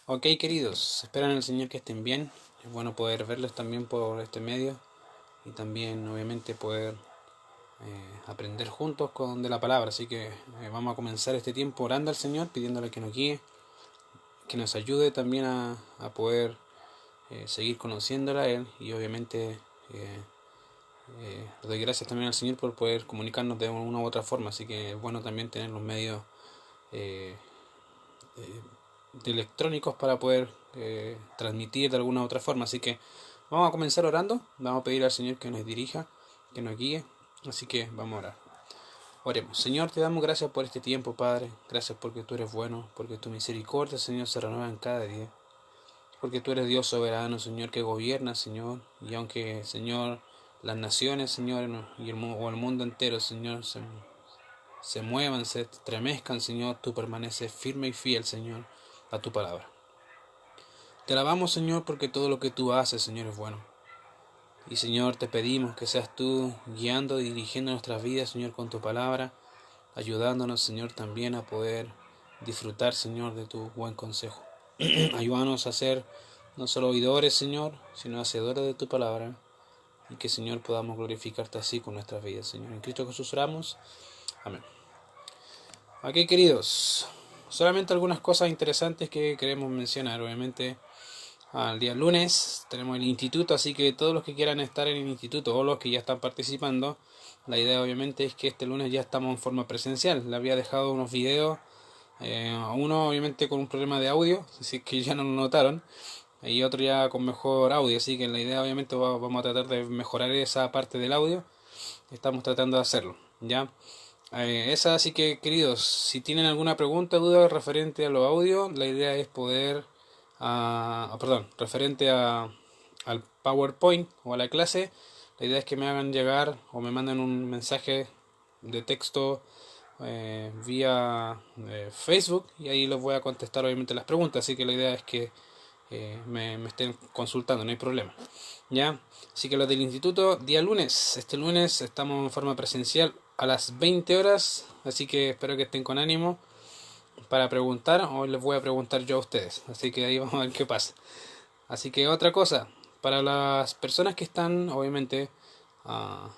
Ok, queridos, esperan en el Señor que estén bien. Es bueno poder verles también por este medio y también, obviamente, poder aprender juntos de la palabra. Así que vamos a comenzar este tiempo orando al Señor, pidiéndole que nos guíe, que nos ayude también a poder seguir conociéndola a Él y, obviamente, le doy gracias también al Señor por poder comunicarnos de una u otra forma. Así que es bueno también tener los medios eh, electrónicos para poder transmitir de alguna u otra forma. Así que vamos a comenzar orando, vamos a pedir al Señor que nos dirija, que nos guíe. Así que vamos a orar. Oremos. Señor, te damos gracias por este tiempo, Padre. Gracias porque tú eres bueno, porque tu misericordia, Señor, se renueva en cada día. Porque tú eres Dios soberano, Señor, que gobierna, Señor. Y aunque, Señor, las naciones, Señor, y o el mundo entero, Señor, se muevan, se estremezcan, Señor, tú permaneces firme y fiel, Señor, a tu palabra. Te alabamos, Señor, porque todo lo que tú haces, Señor, es bueno. Y, Señor, te pedimos que seas tú guiando y dirigiendo nuestras vidas, Señor, con tu palabra, ayudándonos, Señor, también a poder disfrutar, Señor, de tu buen consejo. Ayúdanos a ser no solo oidores, Señor, sino hacedores de tu palabra, y que, Señor, podamos glorificarte así con nuestras vidas, Señor. En Cristo Jesús oramos. Amén. Ok, queridos, solamente algunas cosas interesantes que queremos mencionar. Obviamente, el día lunes tenemos el instituto, así que todos los que quieran estar en el instituto o los que ya están participando, la idea obviamente es que este lunes ya estamos en forma presencial. Le había dejado unos videos, uno obviamente con un problema de audio, así que ya no lo notaron, y otro ya con mejor audio, así que la idea obviamente vamos a tratar de mejorar esa parte del audio. Estamos tratando de hacerlo, ¿ya? Esa, así que, queridos, si tienen alguna pregunta o duda referente a los audios, la idea es poder, referente al PowerPoint o a la clase, la idea es que me hagan llegar o me manden un mensaje de texto vía Facebook, y ahí les voy a contestar obviamente las preguntas. Así que la idea es que me estén consultando, no hay problema. ¿Ya? Así que los del instituto, día lunes. Este lunes estamos en forma presencial a las 20 horas. Así que espero que estén con ánimo para preguntar. Hoy les voy a preguntar yo a ustedes. Así que ahí vamos a ver qué pasa. Así que otra cosa, para las personas que están, obviamente, uh,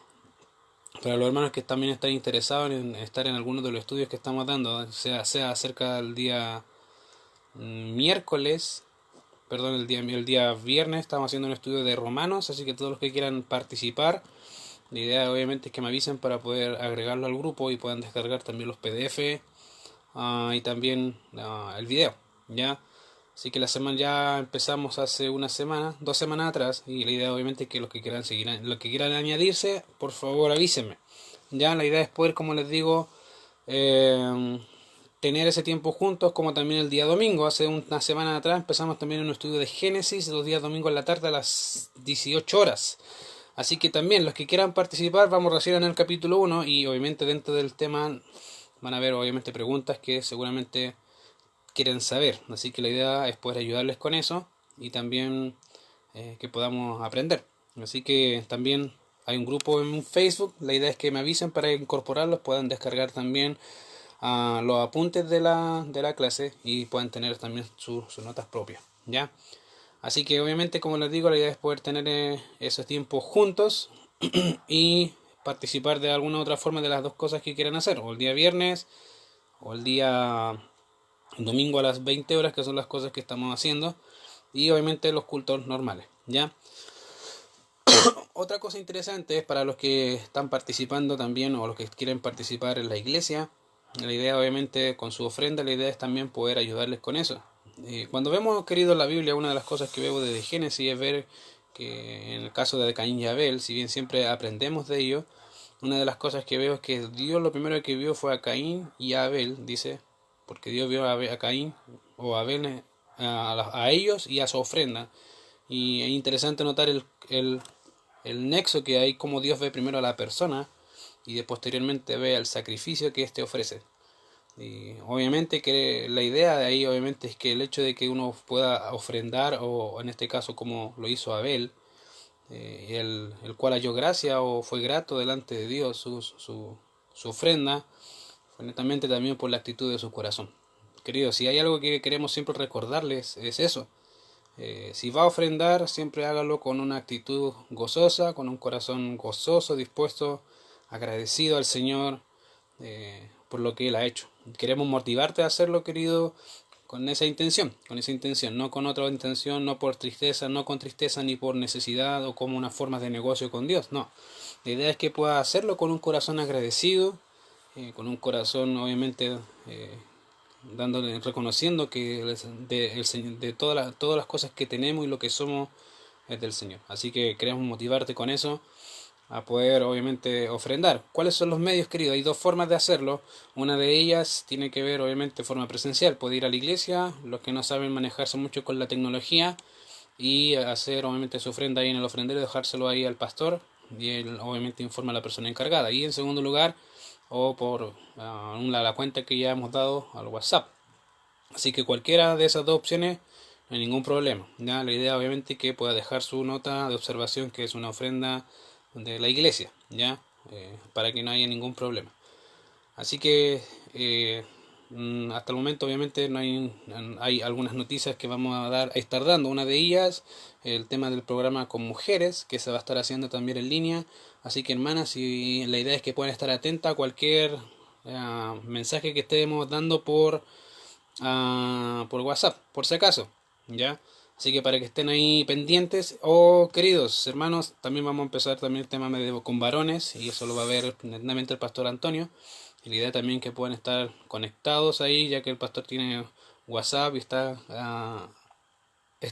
para los hermanos que también están interesados en estar en algunos de los estudios que estamos dando, sea acerca del día miércoles, perdón, el día viernes estamos haciendo un estudio de Romanos, así que todos los que quieran participar, la idea obviamente es que me avisen para poder agregarlo al grupo y puedan descargar también los PDF y también el video, ¿ya? Así que la semana ya empezamos hace una semana, 2 semanas atrás, y la idea obviamente es que los que quieran seguir, los que quieran añadirse, por favor avísenme. Ya, la idea es poder, como les digo, eh, tener ese tiempo juntos, como también el día domingo. Hace una semana atrás empezamos también un estudio de Génesis, los días domingos en la tarde a las 18 horas. Así que también los que quieran participar, vamos recién en el capítulo 1 y obviamente dentro del tema van a haber obviamente preguntas que seguramente quieren saber. Así que la idea es poder ayudarles con eso y también que podamos aprender. Así que también hay un grupo en Facebook. La idea es que me avisen para incorporarlos, puedan descargar también los apuntes de la clase y puedan tener también sus notas propias, ¿ya? Así que obviamente, como les digo, la idea es poder tener esos tiempos juntos y participar de alguna u otra forma de las dos cosas que quieran hacer, o el día viernes o el día domingo a las 20 horas, que son las cosas que estamos haciendo, y obviamente los cultos normales, ¿ya? Otra cosa interesante es para los que están participando también o los que quieren participar en la iglesia. La idea obviamente con su ofrenda, la idea es también poder ayudarles con eso. Cuando vemos, querido, la Biblia, una de las cosas que veo desde Génesis es ver que en el caso de Caín y Abel, si bien siempre aprendemos de ello, una de las cosas que veo es que Dios lo primero que vio fue a Caín y a Abel, dice, porque Dios vio a Caín o a Abel, a ellos y a su ofrenda. Y es interesante notar el nexo que hay, como Dios ve primero a la persona y de posteriormente ve el sacrificio que éste ofrece. Y obviamente que la idea de ahí obviamente es que el hecho de que uno pueda ofrendar, o en este caso como lo hizo Abel, el cual halló gracia o fue grato delante de Dios su ofrenda, fue netamente también por la actitud de su corazón. queridos, si hay algo que queremos siempre recordarles es eso. Si va a ofrendar, siempre hágalo con una actitud gozosa, con un corazón gozoso, dispuesto, agradecido al Señor por lo que Él ha hecho. Queremos motivarte a hacerlo, querido, con esa intención, no con otra intención, no por tristeza, no con tristeza ni por necesidad o como una forma de negocio con Dios, no. La idea es que pueda hacerlo con un corazón agradecido, con un corazón obviamente dándole, reconociendo que de todas las cosas que tenemos y lo que somos es del Señor. Así que queremos motivarte con eso a poder obviamente ofrendar. ¿Cuáles son los medios, querido? Hay dos formas de hacerlo. Una de ellas tiene que ver obviamente de forma presencial. Puede ir a la iglesia, los que no saben manejarse mucho con la tecnología, y hacer obviamente su ofrenda ahí en el ofrendero, dejárselo ahí al pastor y él obviamente informa a la persona encargada. Y en segundo lugar, o por la cuenta que ya hemos dado al WhatsApp. Así que cualquiera de esas dos opciones no hay ningún problema. ¿Ya? La idea obviamente es que pueda dejar su nota de observación, que es una ofrenda de la iglesia, ¿ya? Para que no haya ningún problema. Así que hasta el momento obviamente no hay algunas noticias que vamos a estar dando. Una de ellas, el tema del programa con mujeres, que se va a estar haciendo también en línea. Así que hermanas, y la idea es que puedan estar atentas a cualquier mensaje que estemos dando por WhatsApp, por si acaso, ¿ya? Así que para que estén ahí pendientes. Queridos hermanos, también vamos a empezar también el tema con varones, y eso lo va a ver netamente el pastor Antonio. Y la idea también que puedan estar conectados ahí, ya que el pastor tiene WhatsApp y está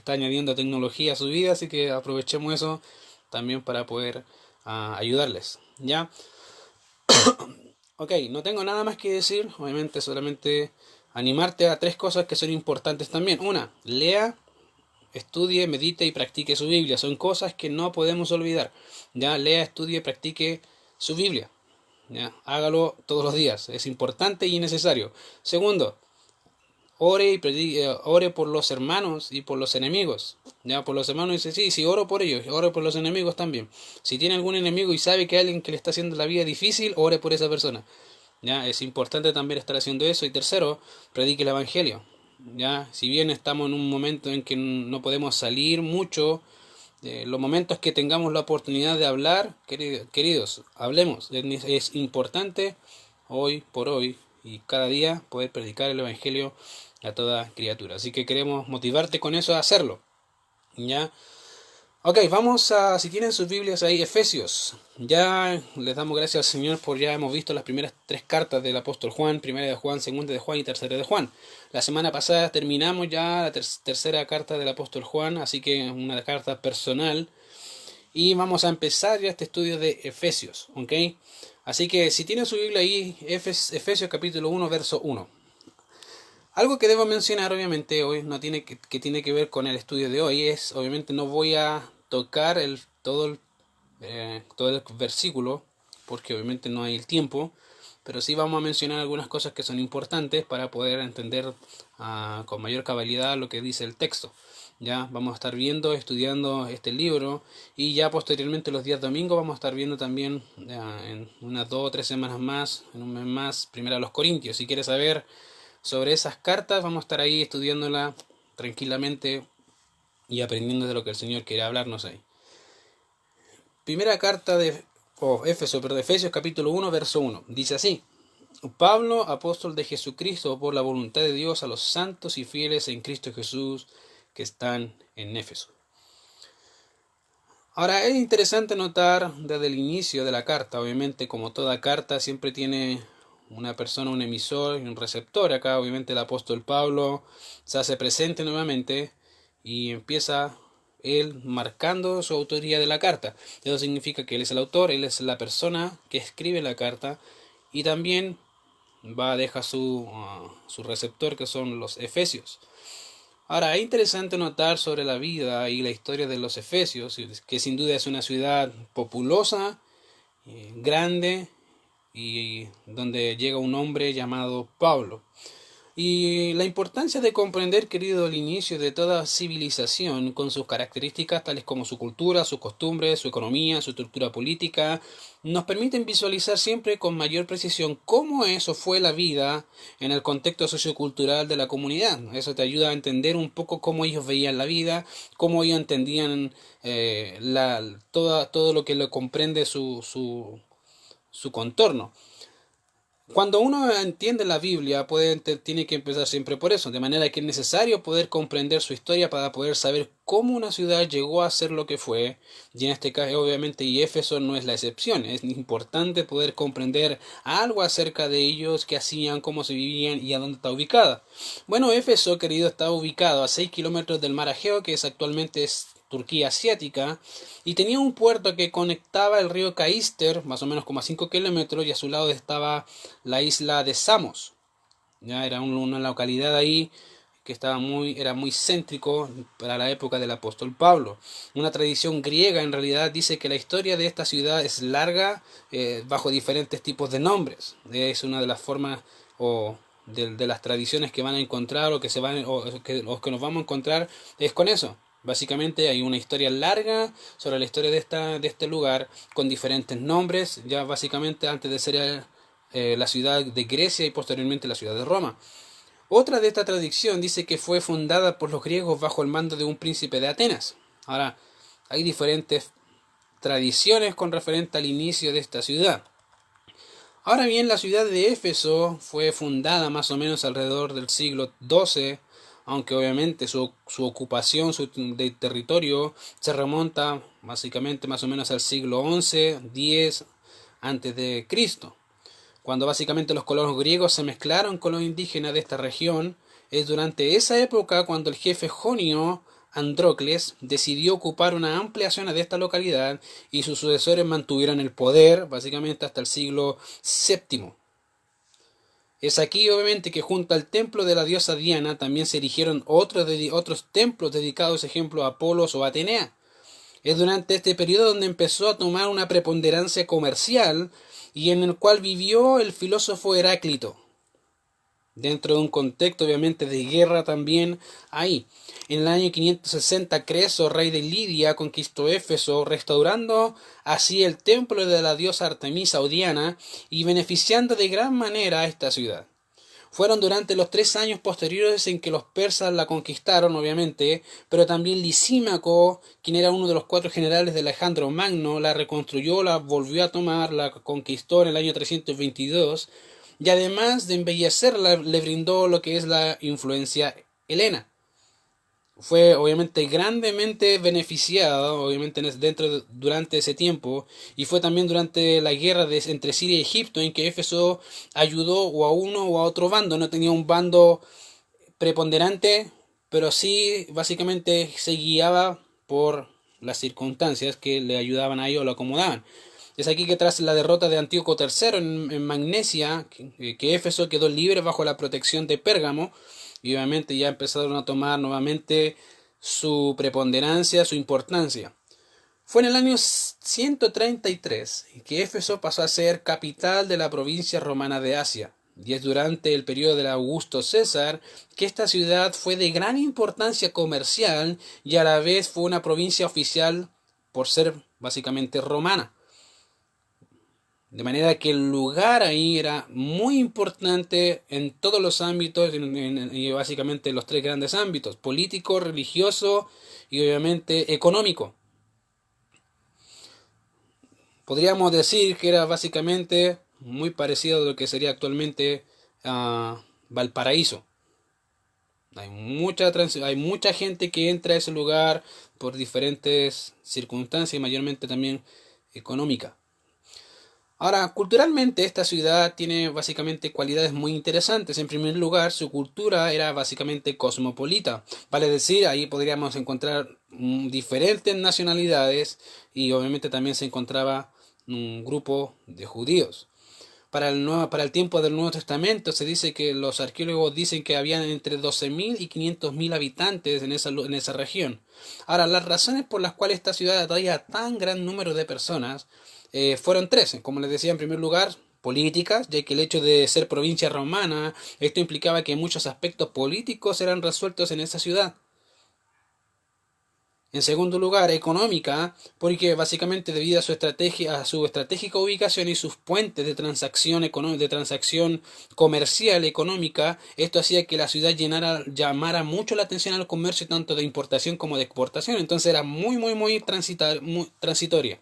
añadiendo tecnología a su vida, así que aprovechemos eso también para poder ayudarles, ¿ya? Ok, no tengo nada más que decir, obviamente solamente animarte a tres cosas que son importantes también. Una, lea, estudie, medite y practique su Biblia. Son cosas que no podemos olvidar. Ya, lea, estudie, practique su Biblia. Ya, hágalo todos los días. Es importante y necesario. Segundo, ore por los hermanos y por los enemigos. Ya, por los hermanos dice, sí, sí, oro por ellos, oro por los enemigos también. Si tiene algún enemigo y sabe que hay alguien que le está haciendo la vida difícil, ore por esa persona. Ya, es importante también estar haciendo eso. Y tercero, predique el evangelio. Ya, si bien estamos en un momento en que no podemos salir mucho, los momentos que tengamos la oportunidad de hablar, queridos, hablemos. Es importante hoy por hoy y cada día poder predicar el evangelio a toda criatura. Así que queremos motivarte con eso a hacerlo. ¿Ya? Ok, vamos a, si tienen sus Biblias ahí, Efesios. Ya les damos gracias al Señor por ya hemos visto las primeras tres cartas del apóstol Juan, primera de Juan, segunda de Juan y tercera de Juan. La semana pasada terminamos ya la tercera carta del apóstol Juan, así que una carta personal. Y vamos a empezar ya este estudio de Efesios, ¿ok? Así que si tienen su Biblia ahí, Efesios capítulo 1, verso 1. Algo que debo mencionar obviamente hoy no tiene que tiene que ver con el estudio de hoy es, obviamente no voy a tocar todo el versículo porque obviamente no hay el tiempo, pero sí vamos a mencionar algunas cosas que son importantes para poder entender con mayor cabalidad lo que dice el texto. Ya vamos a estar viendo, estudiando este libro, y ya posteriormente los días domingos vamos a estar viendo también en unas 2 o 3 semanas más, en un mes más, primero a los Corintios. Si quieres saber sobre esas cartas, vamos a estar ahí estudiándola tranquilamente y aprendiendo de lo que el Señor quiere hablarnos ahí. Primera carta de Efesios capítulo 1, verso 1. Dice así: Pablo, apóstol de Jesucristo, por la voluntad de Dios, a los santos y fieles en Cristo Jesús que están en Éfeso. Ahora es interesante notar desde el inicio de la carta, obviamente como toda carta siempre tiene una persona, un emisor y un receptor. Acá obviamente el apóstol Pablo se hace presente nuevamente y empieza él marcando su autoría de la carta. Eso significa que él es el autor, él es la persona que escribe la carta, y también deja su receptor, que son los efesios. Ahora, es interesante notar sobre la vida y la historia de los efesios, que sin duda es una ciudad populosa, grande, y donde llega un hombre llamado Pablo. Y la importancia de comprender, querido, el inicio de toda civilización con sus características tales como su cultura, sus costumbres, su economía, su estructura política, nos permiten visualizar siempre con mayor precisión cómo eso fue la vida en el contexto sociocultural de la comunidad. Eso te ayuda a entender un poco cómo ellos veían la vida, cómo ellos entendían todo lo que le comprende su contorno. Cuando uno entiende la Biblia, tiene que empezar siempre por eso, de manera que es necesario poder comprender su historia para poder saber cómo una ciudad llegó a ser lo que fue, y en este caso obviamente y Éfeso no es la excepción. Es importante poder comprender algo acerca de ellos, qué hacían, cómo se vivían y a dónde está ubicada. Bueno, Éfeso, querido, está ubicado a 6 kilómetros del mar Egeo, que es actualmente Turquía asiática, y tenía un puerto que conectaba el río Caister, más o menos como a 5 kilómetros, y a su lado estaba la isla de Samos. Ya era una localidad ahí que era muy céntrico para la época del apóstol Pablo. Una tradición griega en realidad dice que la historia de esta ciudad es larga, bajo diferentes tipos de nombres. Es una de las formas o de las tradiciones que van a encontrar o que nos vamos a encontrar es con eso. Básicamente hay una historia larga sobre la historia de este lugar con diferentes nombres, ya básicamente antes de ser la ciudad de Grecia y posteriormente la ciudad de Roma. Otra de esta tradición dice que fue fundada por los griegos bajo el mando de un príncipe de Atenas. Ahora, hay diferentes tradiciones con referente al inicio de esta ciudad. Ahora bien, la ciudad de Éfeso fue fundada más o menos alrededor del siglo XII, aunque obviamente su ocupación de territorio se remonta básicamente más o menos al siglo XI, X antes de Cristo, cuando básicamente los colonos griegos se mezclaron con los indígenas de esta región. Es durante esa época cuando el jefe jonio Andrócles decidió ocupar una amplia zona de esta localidad y sus sucesores mantuvieron el poder básicamente hasta el siglo VII. Es aquí obviamente que junto al templo de la diosa Diana también se erigieron otros templos dedicados, ejemplo, a Apolos o Atenea. Es durante este periodo donde empezó a tomar una preponderancia comercial y en el cual vivió el filósofo Heráclito, dentro de un contexto obviamente de guerra también ahí. En el año 560 Creso, rey de Lidia, conquistó Éfeso, restaurando así el templo de la diosa Artemisa o Diana y beneficiando de gran manera a esta ciudad. Fueron durante los 3 años posteriores en que los persas la conquistaron, obviamente, pero también Lisímaco, quien era uno de los 4 generales de Alejandro Magno, la reconstruyó, la volvió a tomar, la conquistó en el año 322, y además de embellecerla, le brindó lo que es la influencia helena. Fue obviamente grandemente beneficiada obviamente durante ese tiempo, y fue también durante la guerra entre Siria y Egipto en que Éfeso ayudó o a uno o a otro bando. No tenía un bando preponderante, pero sí básicamente se guiaba por las circunstancias que le ayudaban a ellos o lo acomodaban. Es aquí que tras la derrota de Antíoco III en Magnesia, que Éfeso quedó libre bajo la protección de Pérgamo, y obviamente ya empezaron a tomar nuevamente su preponderancia, su importancia. Fue en el año 133 que Éfeso pasó a ser capital de la provincia romana de Asia, y es durante el periodo del Augusto César que esta ciudad fue de gran importancia comercial y a la vez fue una provincia oficial por ser básicamente romana. De manera que el lugar ahí era muy importante en todos los ámbitos, y básicamente los 3 grandes ámbitos: político, religioso y obviamente económico. Podríamos decir que era básicamente muy parecido a lo que sería actualmente Valparaíso. Hay mucha gente que entra a ese lugar por diferentes circunstancias y mayormente también económica. Ahora, culturalmente esta ciudad tiene básicamente cualidades muy interesantes. En primer lugar, su cultura era básicamente cosmopolita. Vale decir, ahí podríamos encontrar diferentes nacionalidades y obviamente también se encontraba un grupo de judíos. Para el tiempo del Nuevo Testamento se dice que los arqueólogos dicen que habían entre 12.000 y 500.000 habitantes en esa región. Ahora, las razones por las cuales esta ciudad atraía a tan gran número de personas fueron 3. Como les decía, en primer lugar, políticas, ya que el hecho de ser provincia romana, esto implicaba que muchos aspectos políticos eran resueltos en esa ciudad. En segundo lugar, económica, porque básicamente debido a su estratégica ubicación y sus puentes de transacción comercial económica, esto hacía que la ciudad llamara mucho la atención al comercio tanto de importación como de exportación. Entonces era muy transitoria.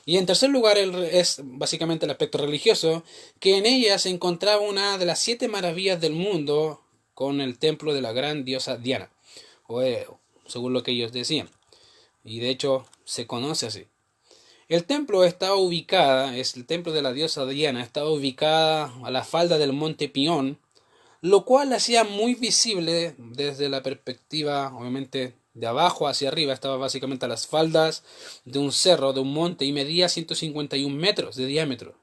Y en tercer lugar es básicamente el aspecto religioso, que en ella se encontraba una de las 7 maravillas del mundo con el templo de la gran diosa Diana, según lo que ellos decían. Y de hecho se conoce así. El templo es el templo de la diosa Diana, estaba ubicada a la falda del monte Pión, lo cual la hacía muy visible desde la perspectiva, obviamente, de abajo hacia arriba. Estaba básicamente a las faldas de un cerro, de un monte, y medía 151 metros de diámetro.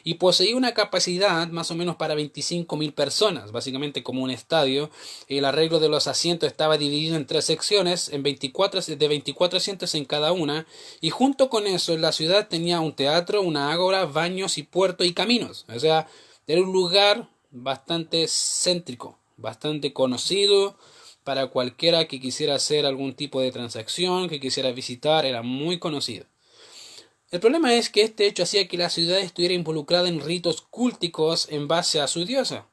Y poseía una capacidad más o menos para 25.000 personas, básicamente como un estadio. El arreglo de los asientos estaba dividido en 3 secciones, de 24 asientos en cada una, y junto con eso la ciudad tenía un teatro, una ágora, baños y puerto y caminos. O sea, era un lugar bastante céntrico, bastante conocido para cualquiera que quisiera hacer algún tipo de transacción, que quisiera visitar, era muy conocido. El problema es que este hecho hacía que la ciudad estuviera involucrada en ritos cúlticos en base a su diosa.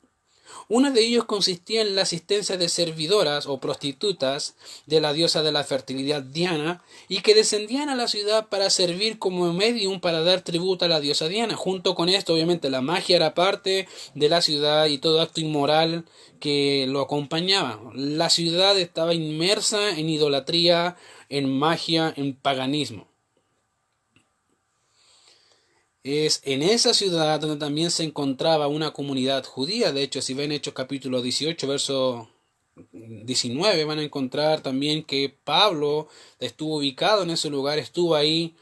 Uno de ellos consistía en la asistencia de servidoras o prostitutas de la diosa de la fertilidad Diana y que descendían a la ciudad para servir como medium para dar tributo a la diosa Diana. Junto con esto, obviamente, la magia era parte de la ciudad y todo acto inmoral que lo acompañaba. La ciudad estaba inmersa en idolatría, en magia, en paganismo. Es en esa ciudad donde también se encontraba una comunidad judía. De hecho, si ven Hechos capítulo 18, verso 19, van a encontrar también que Pablo estuvo ubicado en ese lugar, estuvo ahí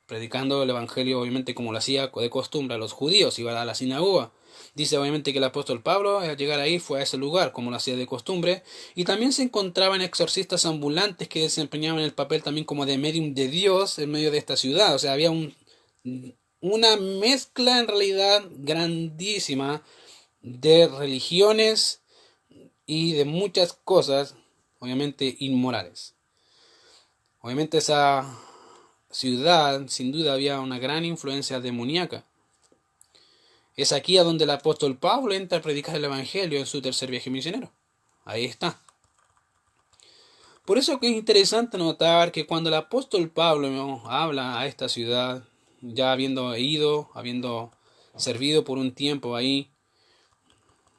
predicando el evangelio, obviamente como lo hacía de costumbre a los judíos, iba a la sinagoga. Dice obviamente que el apóstol Pablo al llegar ahí fue a ese lugar como lo hacía de costumbre, y también se encontraban exorcistas ambulantes que desempeñaban el papel también como de medium de Dios en medio de esta ciudad. O sea, había una mezcla en realidad grandísima de religiones y de muchas cosas, obviamente inmorales. Obviamente esa ciudad, sin duda, había una gran influencia demoníaca. Es aquí a donde el apóstol Pablo entra a predicar el evangelio en su tercer viaje misionero. Ahí está. Por eso que es interesante notar que cuando el apóstol Pablo habla a esta ciudad, ya habiendo ido, habiendo servido por un tiempo ahí,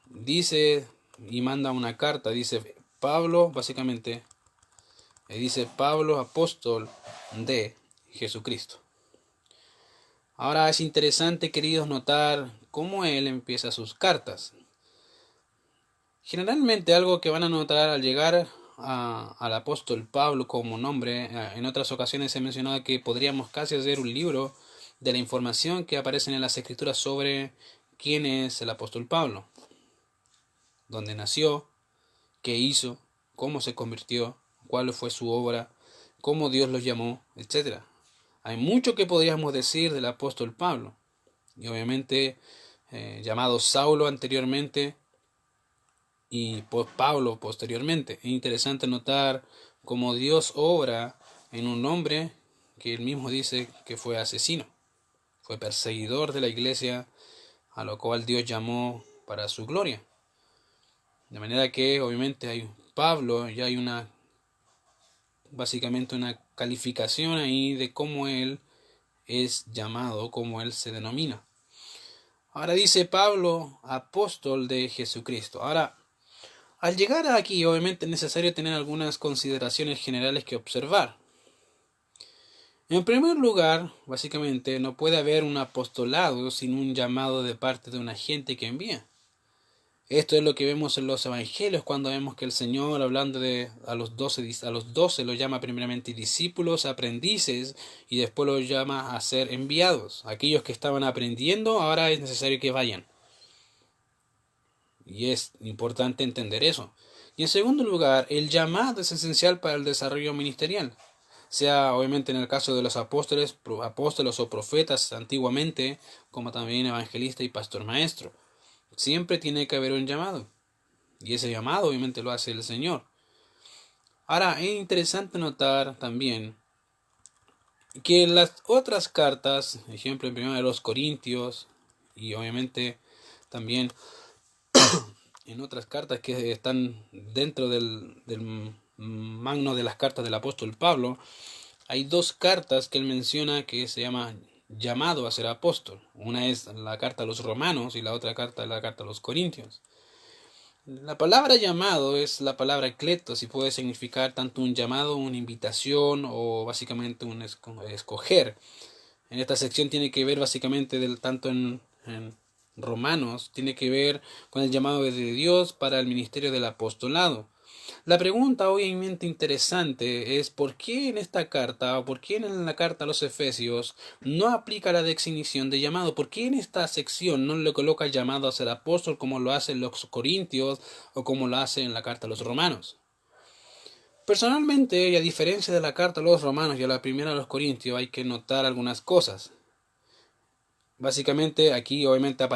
dice y manda una carta, dice Pablo, básicamente, dice Pablo, apóstol de Jesucristo. Ahora es interesante, queridos, notar cómo él empieza sus cartas. Generalmente algo que van a notar al llegar al apóstol Pablo como nombre, en otras ocasiones he mencionado que podríamos casi hacer un libro de la información que aparece en las escrituras sobre quién es el apóstol Pablo, dónde nació, qué hizo, cómo se convirtió, cuál fue su obra, cómo Dios lo llamó, etc. Hay mucho que podríamos decir del apóstol Pablo, y obviamente llamado Saulo anteriormente y Pablo posteriormente. Es interesante notar cómo Dios obra en un hombre que él mismo dice que fue asesino, fue perseguidor de la iglesia, a lo cual Dios llamó para su gloria. De manera que obviamente hay Pablo, ya hay básicamente una calificación ahí de cómo él es llamado, cómo él se denomina. Ahora dice Pablo, apóstol de Jesucristo. Ahora, al llegar aquí, obviamente es necesario tener algunas consideraciones generales que observar. En primer lugar, básicamente, no puede haber un apostolado sin un llamado de parte de una gente que envía. Esto es lo que vemos en los evangelios cuando vemos que el Señor, hablando a los 12 los llama primeramente discípulos, aprendices, y después los llama a ser enviados. Aquellos que estaban aprendiendo, ahora es necesario que vayan. Y es importante entender eso. Y en segundo lugar, el llamado es esencial para el desarrollo ministerial. sea obviamente en el caso de los apóstoles o profetas antiguamente, como también evangelista y pastor maestro. Siempre tiene que haber un llamado, y ese llamado obviamente lo hace el Señor. Ahora, es interesante notar también que en las otras cartas, ejemplo en 1 de los Corintios, y obviamente también en otras cartas que están dentro del magno de las cartas del apóstol Pablo, hay dos cartas que él menciona que se llama llamado a ser apóstol. Una es la carta a los romanos y la otra carta es la carta a los corintios. La palabra llamado es la palabra kletos y puede significar tanto un llamado, una invitación o básicamente un escoger. En esta sección tiene que ver básicamente tanto en Romanos, tiene que ver con el llamado de Dios para el ministerio del apostolado. La pregunta obviamente interesante es ¿por qué en esta carta o por qué en la carta a los Efesios no aplica la definición de llamado? ¿Por qué en esta sección no le coloca llamado a ser apóstol como lo hace en los Corintios o como lo hace en la carta a los Romanos? Personalmente, y a diferencia de la carta a los Romanos y a la primera a los Corintios, hay que notar algunas cosas. Básicamente aquí obviamente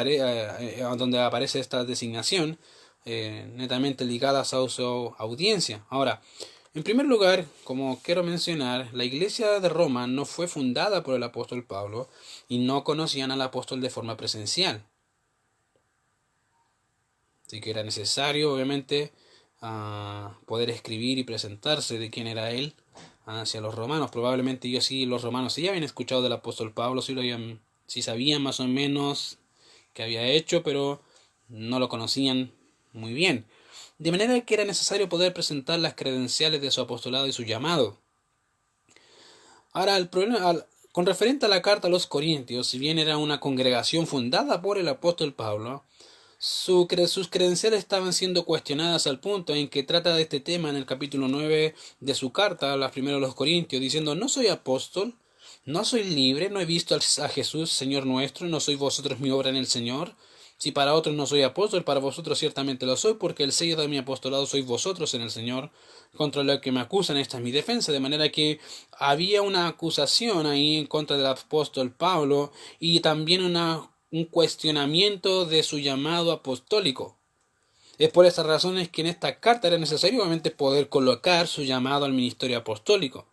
donde aparece esta designación netamente ligadas a su audiencia. Ahora, en primer lugar, como quiero mencionar, la iglesia de Roma no fue fundada por el apóstol Pablo y no conocían al apóstol de forma presencial. Así que era necesario, obviamente, poder escribir y presentarse de quién era él hacia los romanos. Probablemente los romanos sí habían escuchado del apóstol Pablo, sí sabían más o menos qué había hecho, pero no lo conocían muy bien. De manera que era necesario poder presentar las credenciales de su apostolado y su llamado. Ahora, con referente a la carta a los Corintios, si bien era una congregación fundada por el apóstol Pablo, sus credenciales estaban siendo cuestionadas al punto en que trata de este tema en el capítulo 9 de su carta a los primeros de los Corintios, diciendo, no soy apóstol, no soy libre, no he visto a Jesús, Señor nuestro, no sois vosotros mi obra en el Señor. Si para otros no soy apóstol, para vosotros ciertamente lo soy, porque el sello de mi apostolado sois vosotros en el Señor. Contra lo que me acusan, esta es mi defensa. De manera que había una acusación ahí en contra del apóstol Pablo y también un cuestionamiento de su llamado apostólico. Es por estas razones que en esta carta era necesario obviamente poder colocar su llamado al ministerio apostólico.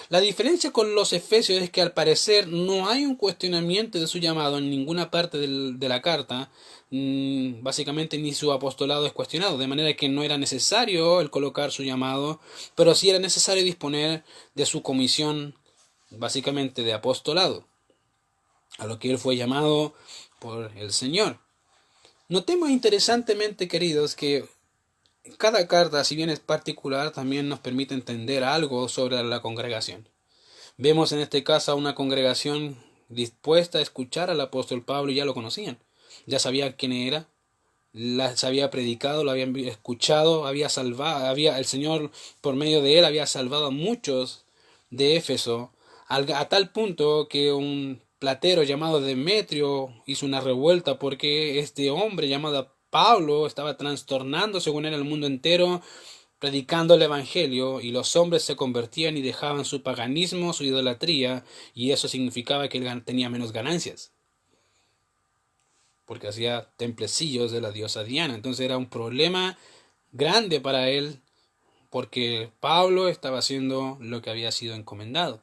La diferencia con los efesios es que al parecer no hay un cuestionamiento de su llamado en ninguna parte de la carta, básicamente ni su apostolado es cuestionado, de manera que no era necesario el colocar su llamado, pero sí era necesario disponer de su comisión básicamente de apostolado, a lo que él fue llamado por el Señor. Notemos interesantemente, queridos, que cada carta, si bien es particular, también nos permite entender algo sobre la congregación. Vemos en este caso a una congregación dispuesta a escuchar al apóstol Pablo y ya lo conocían. Ya sabían quién era, se había predicado, lo habían escuchado, el Señor por medio de él había salvado a muchos de Éfeso, a tal punto que un platero llamado Demetrio hizo una revuelta porque este hombre llamado Pablo estaba trastornando según él el mundo entero predicando el evangelio, y los hombres se convertían y dejaban su paganismo, su idolatría, y eso significaba que él tenía menos ganancias, porque hacía templecillos de la diosa Diana. Entonces era un problema grande para él, porque Pablo estaba haciendo lo que había sido encomendado.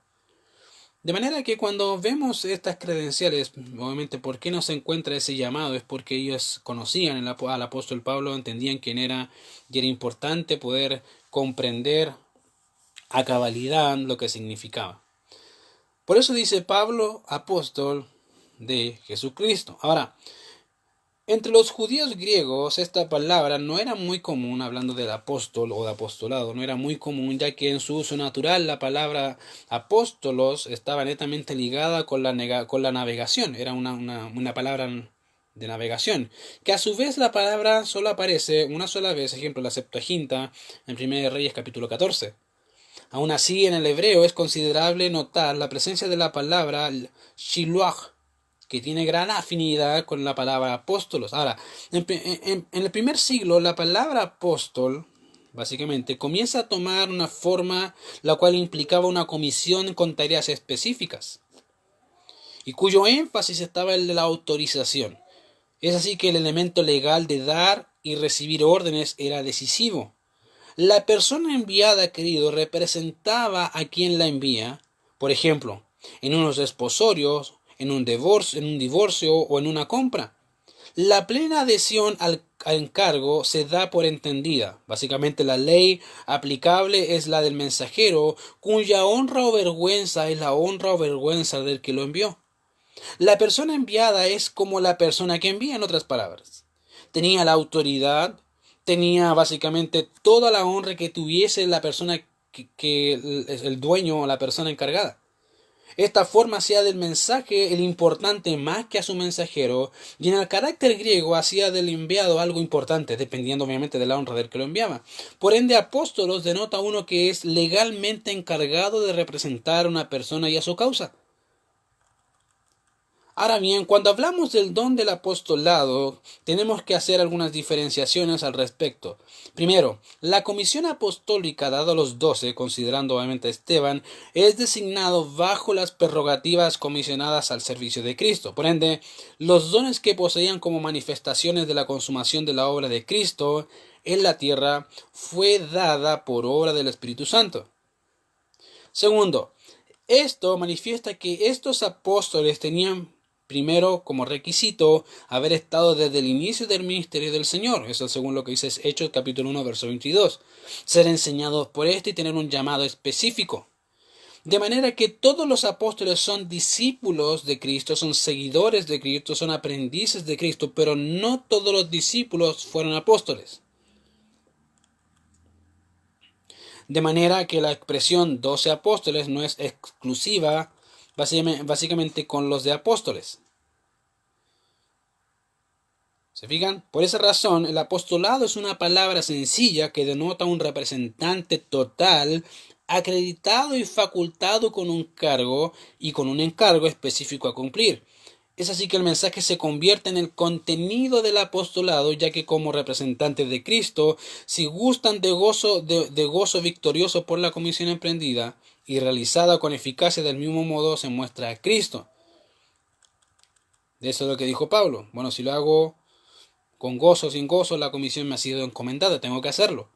De manera que cuando vemos estas credenciales, obviamente, ¿por qué no se encuentra ese llamado? Es porque ellos conocían al apóstol Pablo, entendían quién era, y era importante poder comprender a cabalidad lo que significaba. Por eso dice Pablo, apóstol de Jesucristo. Ahora, entre los judíos griegos esta palabra no era muy común, hablando del apóstol o de apostolado, no era muy común, ya que en su uso natural la palabra apóstolos estaba netamente ligada con la navegación, era una palabra de navegación, que a su vez la palabra solo aparece una sola vez, ejemplo la Septuaginta en 1 Reyes capítulo 14. Aún así, en el hebreo es considerable notar la presencia de la palabra shiluach, que tiene gran afinidad con la palabra apóstolos. Ahora, en el primer siglo, la palabra apóstol, básicamente, comienza a tomar una forma la cual implicaba una comisión con tareas específicas, y cuyo énfasis estaba en el de la autorización. Es así que el elemento legal de dar y recibir órdenes era decisivo. La persona enviada, querido, representaba a quien la envía, por ejemplo, en unos desposorios, en un divorcio o en una compra. La plena adhesión al encargo se da por entendida. Básicamente la ley aplicable es la del mensajero, cuya honra o vergüenza es la honra o vergüenza del que lo envió. La persona enviada es como la persona que envía, en otras palabras. Tenía la autoridad, tenía básicamente toda la honra que tuviese la persona que el dueño o la persona encargada. Esta forma hacía del mensaje el importante más que a su mensajero, y en el carácter griego hacía del enviado algo importante, dependiendo obviamente de la honra del que lo enviaba. Por ende, apóstolos denota uno que es legalmente encargado de representar a una persona y a su causa. Ahora bien, cuando hablamos del don del apostolado, tenemos que hacer algunas diferenciaciones al respecto. Primero, la comisión apostólica dada a los 12, considerando obviamente a Esteban, es designado bajo las prerrogativas comisionadas al servicio de Cristo. Por ende, los dones que poseían como manifestaciones de la consumación de la obra de Cristo en la tierra fue dada por obra del Espíritu Santo. Segundo, esto manifiesta que estos apóstoles tenían primero como requisito haber estado desde el inicio del ministerio del Señor. Eso según lo que dice Hechos capítulo 1 verso 22. Ser enseñados por y tener un llamado específico. De manera que todos los apóstoles son discípulos de Cristo, son seguidores de Cristo, son aprendices de Cristo, pero no todos los discípulos fueron apóstoles. De manera que la expresión 12 apóstoles no es exclusiva básicamente con los de apóstoles. ¿Se fijan? Por esa razón, el apostolado es una palabra sencilla que denota un representante total, acreditado y facultado con un cargo y con un encargo específico a cumplir. Es así que el mensaje se convierte en el contenido del apostolado, ya que como representantes de Cristo, si gustan de gozo victorioso por la comisión emprendida y realizada con eficacia, del mismo modo se muestra a Cristo. De eso es lo que dijo Pablo. Bueno, si lo hago con gozo o sin gozo, la comisión me ha sido encomendada, tengo que hacerlo.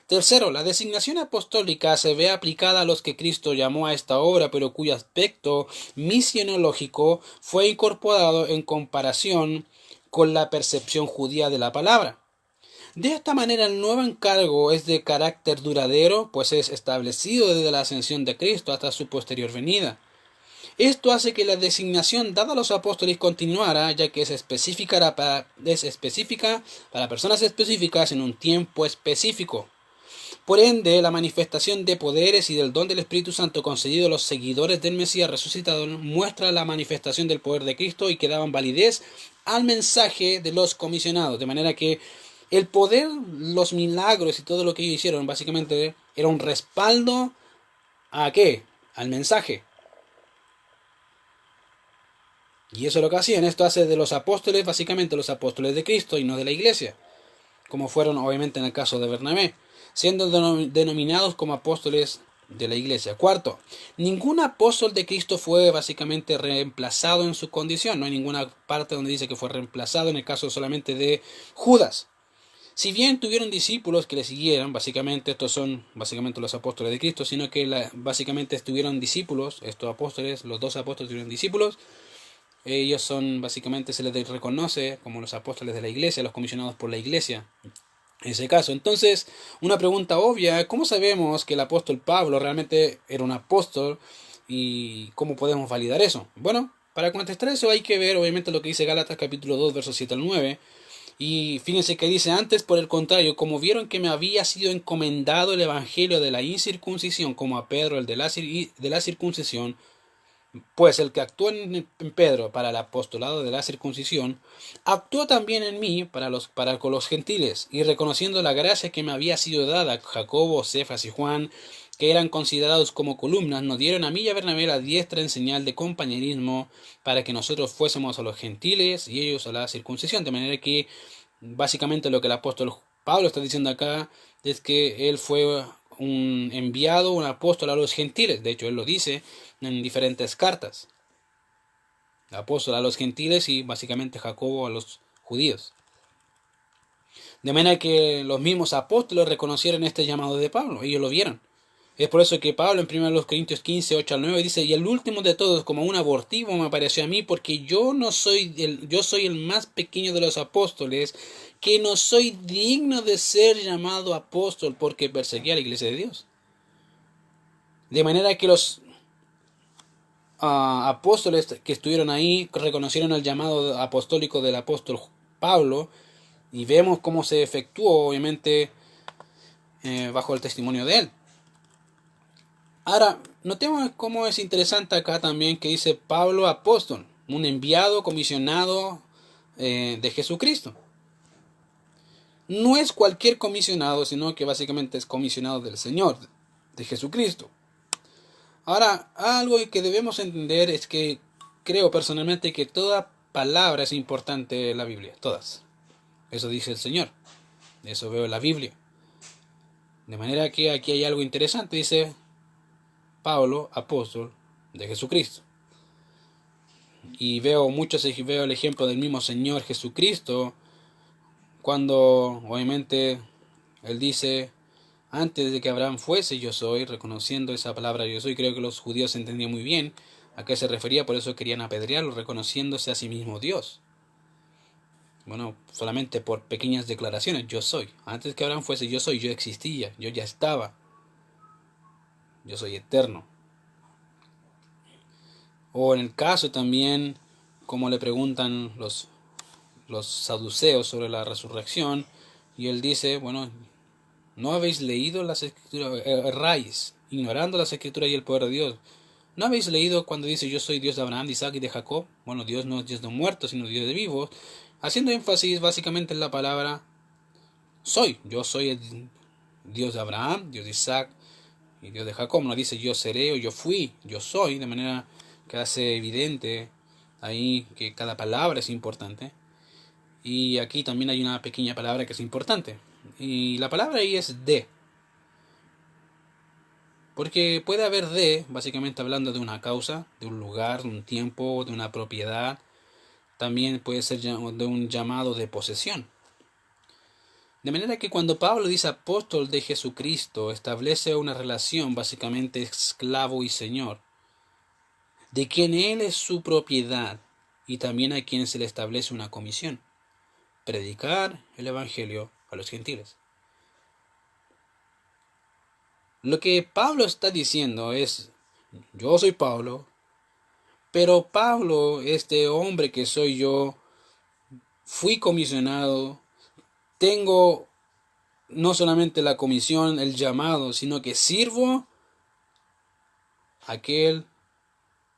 Tercero, la designación apostólica se ve aplicada a los que Cristo llamó a esta obra, pero cuyo aspecto misionológico fue incorporado en comparación con la percepción judía de la palabra. De esta manera, el nuevo encargo es de carácter duradero, pues es establecido desde la ascensión de Cristo hasta su posterior venida. Esto hace que la designación dada a los apóstoles continuara, ya que es específica para personas específicas en un tiempo específico. Por ende, la manifestación de poderes y del don del Espíritu Santo concedido a los seguidores del Mesías resucitado muestra la manifestación del poder de Cristo y que daban validez al mensaje de los comisionados. De manera que el poder, los milagros y todo lo que ellos hicieron básicamente era un respaldo ¿a qué? Al mensaje. Y eso es lo que hacían. Esto hace de los apóstoles básicamente los apóstoles de Cristo y no de la iglesia, como fueron obviamente en el caso de Bernabé, siendo denominados como apóstoles de la iglesia. Cuarto, ningún apóstol de Cristo fue básicamente reemplazado en su condición. No hay ninguna parte donde dice que fue reemplazado, en el caso solamente de Judas. Si bien tuvieron discípulos que le siguieran, básicamente estos son básicamente los apóstoles de Cristo, sino que básicamente tuvieron discípulos, estos apóstoles, los 12 apóstoles tuvieron discípulos. Ellos son, básicamente se les reconoce como los apóstoles de la iglesia, los comisionados por la iglesia. En ese caso, entonces, una pregunta obvia, ¿cómo sabemos que el apóstol Pablo realmente era un apóstol y cómo podemos validar eso? Bueno, para contestar eso hay que ver obviamente lo que dice Gálatas capítulo 2, versos 7 al 9. Y fíjense que dice: antes, por el contrario, como vieron que me había sido encomendado el evangelio de la incircuncisión, como a Pedro el de la circuncisión, pues el que actuó en Pedro para el apostolado de la circuncisión, actuó también en mí para con los gentiles, y reconociendo la gracia que me había sido dada, Jacobo, Cefas y Juan, que eran considerados como columnas, nos dieron a mí y a Bernabé la diestra en señal de compañerismo, para que nosotros fuésemos a los gentiles y ellos a la circuncisión. De manera que básicamente lo que el apóstol Pablo está diciendo acá es que él fue un enviado, un apóstol a los gentiles. De hecho, él lo dice en diferentes cartas. Apóstol a los gentiles y básicamente Jacobo a los judíos. De manera que los mismos apóstoles reconocieron este llamado de Pablo, ellos lo vieron. Es por eso que Pablo en 1 Corintios 15, 8 al 9 dice: y el último de todos, como un abortivo, me pareció a mí, porque yo soy el más pequeño de los apóstoles, que no soy digno de ser llamado apóstol, porque perseguía a la iglesia de Dios. De manera que los apóstoles que estuvieron ahí reconocieron el llamado apostólico del apóstol Pablo, y vemos cómo se efectuó, obviamente, bajo el testimonio de él. Ahora, notemos cómo es interesante acá también que dice Pablo apóstol, un enviado, comisionado de Jesucristo. No es cualquier comisionado, sino que básicamente es comisionado del Señor, de Jesucristo. Ahora, algo que debemos entender es que creo personalmente que toda palabra es importante en la Biblia, todas. Eso dice el Señor, eso veo en la Biblia. De manera que aquí hay algo interesante, dice Pablo, apóstol de Jesucristo. Y veo el ejemplo del mismo Señor Jesucristo, cuando obviamente Él dice: antes de que Abraham fuese, yo soy, reconociendo esa palabra yo soy. Creo que los judíos entendían muy bien a qué se refería, por eso querían apedrearlo, reconociéndose a sí mismo Dios. Bueno, solamente por pequeñas declaraciones: yo soy. Antes de que Abraham fuese, yo soy, yo existía, yo ya estaba. Yo soy eterno. O en el caso también, como le preguntan los saduceos sobre la resurrección, y él dice: bueno, ¿no habéis leído las escrituras? Erráis, ignorando las escrituras y el poder de Dios. ¿No habéis leído cuando dice: yo soy Dios de Abraham, de Isaac y de Jacob? Bueno, Dios no es Dios de muertos, sino Dios de vivos. Haciendo énfasis básicamente en la palabra soy. Yo soy el Dios de Abraham, Dios de Isaac y Dios de Jacob. No dice yo seré o yo fui, yo soy, de manera que hace evidente ahí que cada palabra es importante. Y aquí también hay una pequeña palabra que es importante. Y la palabra ahí es de. Porque puede haber de, básicamente hablando de una causa, de un lugar, de un tiempo, de una propiedad. También puede ser de un llamado de posesión. De manera que cuando Pablo dice apóstol de Jesucristo, establece una relación básicamente esclavo y señor, de quien él es su propiedad, y también a quien se le establece una comisión: predicar el evangelio a los gentiles. Lo que Pablo está diciendo es: yo soy Pablo, pero Pablo, este hombre que soy yo, fui comisionado, tengo no solamente la comisión, el llamado, sino que sirvo a aquel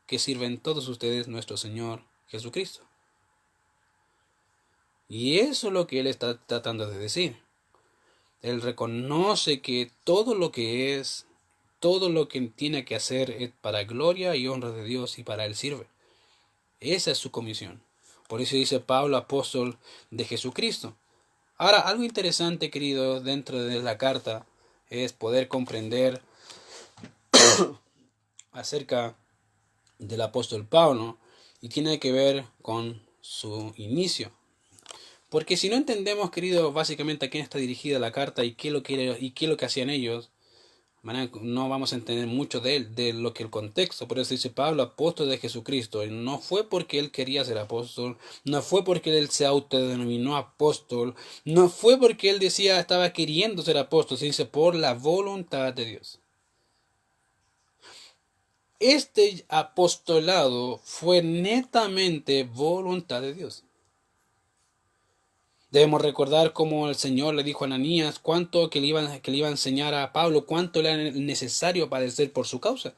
que sirven todos ustedes, nuestro Señor Jesucristo. Y eso es lo que él está tratando de decir. Él reconoce que todo lo que es, todo lo que tiene que hacer es para gloria y honra de Dios, y para él sirve. Esa es su comisión. Por eso dice Pablo, apóstol de Jesucristo. Ahora, algo interesante, querido, dentro de la carta es poder comprender acerca del apóstol Pablo, y tiene que ver con su inicio. Porque si no entendemos, querido, básicamente a quién está dirigida la carta y qué es lo que hacían ellos, no vamos a entender mucho de él, de lo que el contexto. Por eso dice Pablo, apóstol de Jesucristo. Y no fue porque él quería ser apóstol, no fue porque él se autodenominó apóstol, no fue porque él decía estaba queriendo ser apóstol, se dice por la voluntad de Dios. Este apostolado fue netamente voluntad de Dios. Debemos recordar cómo el Señor le dijo a Ananías cuánto que le iba a enseñar a Pablo, cuánto le era necesario padecer por su causa.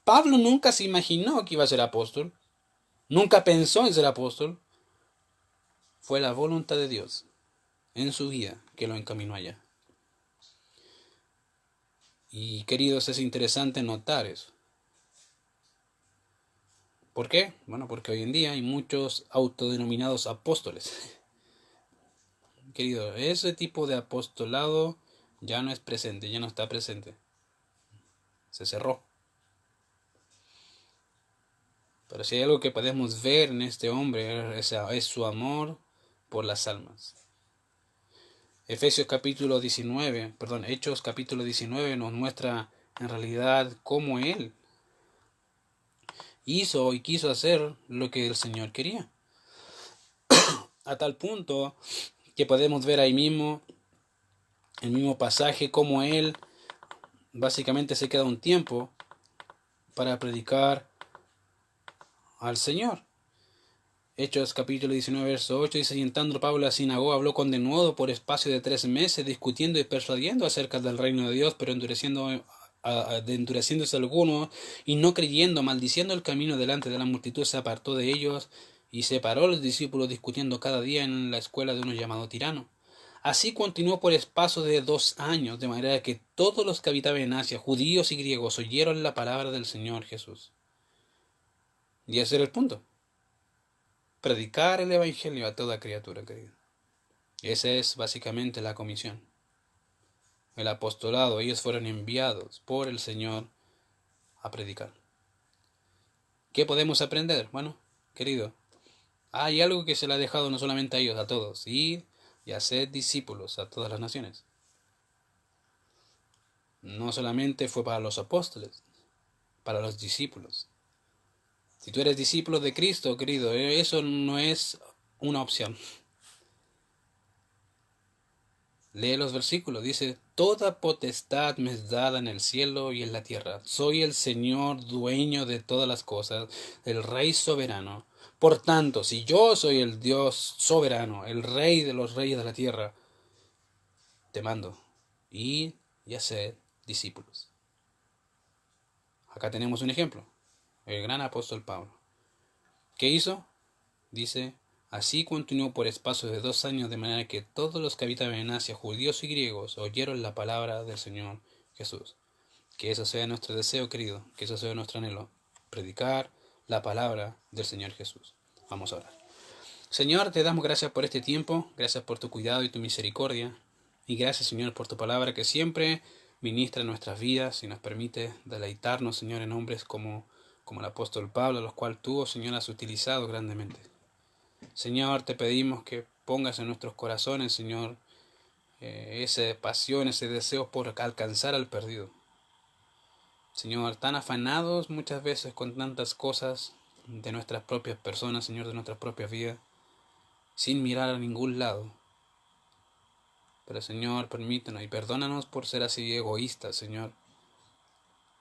Pablo nunca se imaginó que iba a ser apóstol, nunca pensó en ser apóstol. Fue la voluntad de Dios en su vida que lo encaminó allá. Y queridos, es interesante notar eso. ¿Por qué? Bueno, porque hoy en día hay muchos autodenominados apóstoles. Querido, ese tipo de apostolado Ya no es presente, ya no está presente. Se cerró. Pero si hay algo que podemos ver en este hombre, es su amor por las almas. Hechos capítulo 19 nos muestra en realidad cómo él hizo y quiso hacer lo que el Señor quería. A tal punto que podemos ver ahí mismo, el mismo pasaje, cómo él básicamente se queda un tiempo para predicar al Señor. Hechos capítulo 19, verso 8 dice: y entrando Pablo a la sinagoga, habló con denuedo por espacio de 3 meses, discutiendo y persuadiendo acerca del reino de Dios, pero endureciéndose algunos, y no creyendo, maldiciendo el camino delante de la multitud, se apartó de ellos, y separó a los discípulos, discutiendo cada día en la escuela de uno llamado Tirano. Así continuó por espacio de 2 años, de manera que todos los que habitaban en Asia, judíos y griegos, oyeron la palabra del Señor Jesús. Y ese era el punto. Predicar el Evangelio a toda criatura, querido. Esa es básicamente la comisión. El apostolado, ellos fueron enviados por el Señor a predicar. ¿Qué podemos aprender? Bueno, querido, hay algo que se le ha dejado no solamente a ellos, a todos. Ir y hacer discípulos a todas las naciones. No solamente fue para los apóstoles, para los discípulos. Si tú eres discípulo de Cristo, querido, eso no es una opción. Lee los versículos, dice: toda potestad me es dada en el cielo y en la tierra. Soy el Señor, dueño de todas las cosas, el Rey soberano. Por tanto, si yo soy el Dios soberano, el Rey de los reyes de la tierra, te mando, id y haced discípulos. Acá tenemos un ejemplo, el gran apóstol Pablo. ¿Qué hizo? Dice: así continuó por espacio de 2 años, de manera que todos los que habitaban en Asia, judíos y griegos, oyeron la palabra del Señor Jesús. Que eso sea nuestro deseo, querido, que eso sea nuestro anhelo, predicar la palabra del Señor Jesús. Vamos a orar. Señor, te damos gracias por este tiempo, gracias por tu cuidado y tu misericordia, y gracias, Señor, por tu palabra que siempre ministra en nuestras vidas y nos permite deleitarnos, Señor, en hombres como el apóstol Pablo, a los cuales tú, Señor, has utilizado grandemente. Señor, te pedimos que pongas en nuestros corazones, Señor, esa pasión, ese deseo por alcanzar al perdido. Señor, tan afanados muchas veces con tantas cosas de nuestras propias personas, Señor, de nuestras propias vidas, sin mirar a ningún lado. Pero, Señor, permítanos y perdónanos por ser así egoístas, Señor,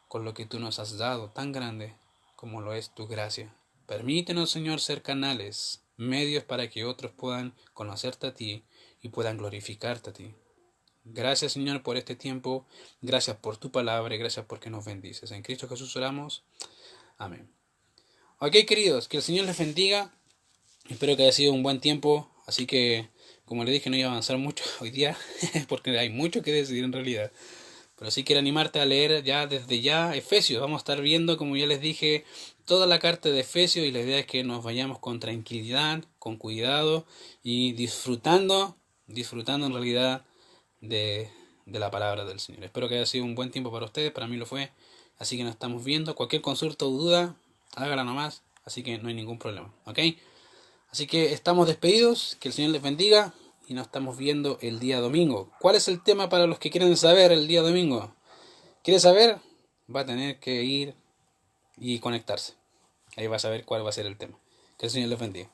con lo que tú nos has dado, tan grande como lo es tu gracia. Permítenos, Señor, ser canales, medios para que otros puedan conocerte a ti y puedan glorificarte a ti. Gracias, Señor, por este tiempo. Gracias por tu palabra y gracias porque nos bendices. En Cristo Jesús oramos. Amén. Ok, queridos, que el Señor les bendiga. Espero que haya sido un buen tiempo. Así que, como les dije, no iba a avanzar mucho hoy día, porque hay mucho que decidir en realidad. Pero sí quiero animarte a leer ya desde ya Efesios. Vamos a estar viendo, como ya les dije, toda la carta de Efesios, y la idea es que nos vayamos con tranquilidad, con cuidado y disfrutando en realidad de la palabra del Señor. Espero que haya sido un buen tiempo para ustedes, para mí lo fue. Así que nos estamos viendo. Cualquier consulta o duda, hágala nomás. Así que no hay ningún problema, ¿ok? Así que estamos despedidos, que el Señor les bendiga y nos estamos viendo el día domingo. ¿Cuál es el tema para los que quieren saber el día domingo? ¿Quiere saber? Va a tener que ir y conectarse. Ahí va a saber cuál va a ser el tema. Que el Señor les bendiga.